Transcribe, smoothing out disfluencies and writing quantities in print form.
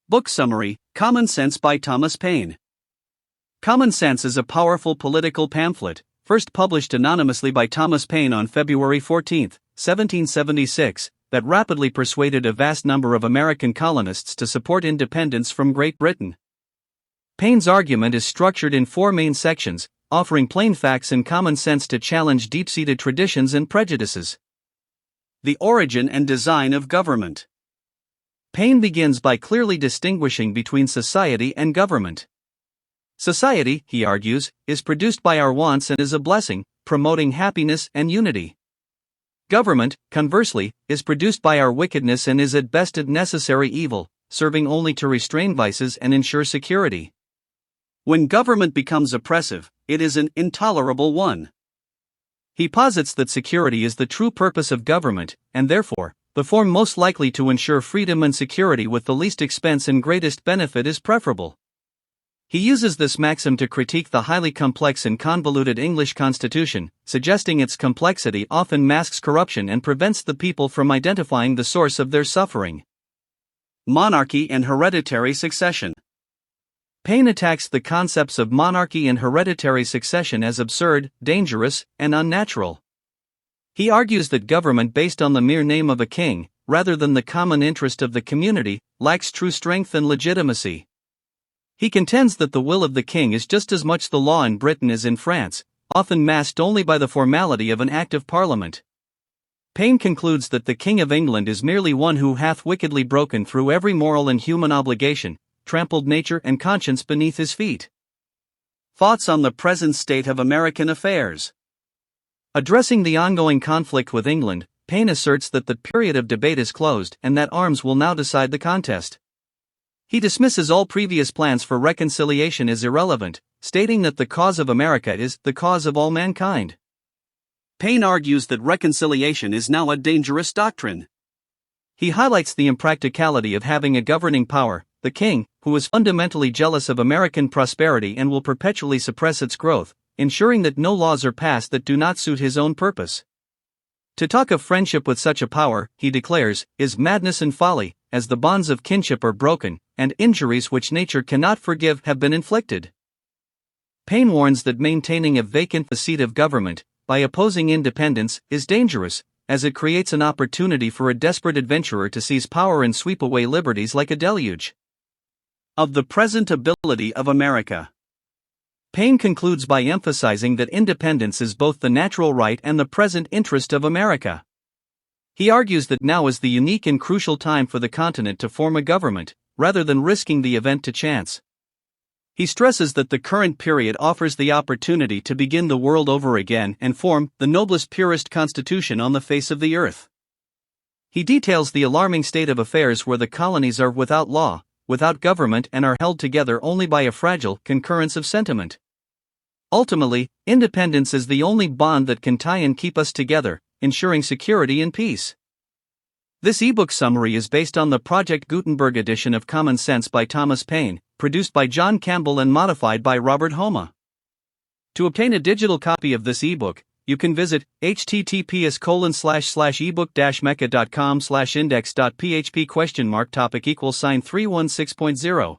Book summary: Common Sense by Thomas Paine. Common Sense is a powerful political pamphlet, first published anonymously by Thomas Paine on February 14, 1776, that rapidly persuaded a vast number of American colonists to support independence from Great Britain. Paine's argument is structured in four main sections, offering plain facts and common sense to challenge deep-seated traditions and prejudices. The origin and design of government. Paine begins by clearly distinguishing between society and government. Society, he argues, is produced by our wants and is a blessing, promoting happiness and unity. Government, conversely, is produced by our wickedness and is at best a necessary evil, serving only to restrain vices and ensure security. When government becomes oppressive, it is an intolerable one. He posits that security is the true purpose of government, and therefore, the form most likely to ensure freedom and security with the least expense and greatest benefit is preferable. He uses this maxim to critique the highly complex and convoluted English constitution, suggesting its complexity often masks corruption and prevents the people from identifying the source of their suffering. Monarchy and hereditary succession. Paine attacks the concepts of monarchy and hereditary succession as absurd, dangerous, and unnatural. He argues that government based on the mere name of a king, rather than the common interest of the community, lacks true strength and legitimacy. He contends that the will of the king is just as much the law in Britain as in France, often masked only by the formality of an act of parliament. Paine concludes that the King of England is merely one who hath wickedly broken through every moral and human obligation, trampled nature and conscience beneath his feet. Thoughts on the present state of American affairs. Addressing the ongoing conflict with England, Paine asserts that the period of debate is closed and that arms will now decide the contest. He dismisses all previous plans for reconciliation as irrelevant, stating that the cause of America is the cause of all mankind. Paine argues that reconciliation is now a dangerous doctrine. He highlights the impracticality of having a governing power, the king, who is fundamentally jealous of American prosperity and will perpetually suppress its growth, ensuring that no laws are passed that do not suit his own purpose. To talk of friendship with such a power, he declares, is madness and folly, as the bonds of kinship are broken, and injuries which nature cannot forgive have been inflicted. Paine warns that maintaining a vacant seat of government, by opposing independence, is dangerous, as it creates an opportunity for a desperate adventurer to seize power and sweep away liberties like a deluge. Of the present ability of America. Paine concludes by emphasizing that independence is both the natural right and the present interest of America. He argues that now is the unique and crucial time for the continent to form a government, rather than risking the event to chance. He stresses that the current period offers the opportunity to begin the world over again and form the noblest, purest constitution on the face of the earth. He details the alarming state of affairs where the colonies are without law, without government, and are held together only by a fragile concurrence of sentiment. Ultimately, independence is the only bond that can tie and keep us together, ensuring security and peace. This ebook summary is based on the Project Gutenberg edition of Common Sense by Thomas Paine, produced by John Campbell and modified by Robert Homa. To obtain a digital copy of this ebook, you can visit https://ebook-mecca.com/index.php?topic =316.0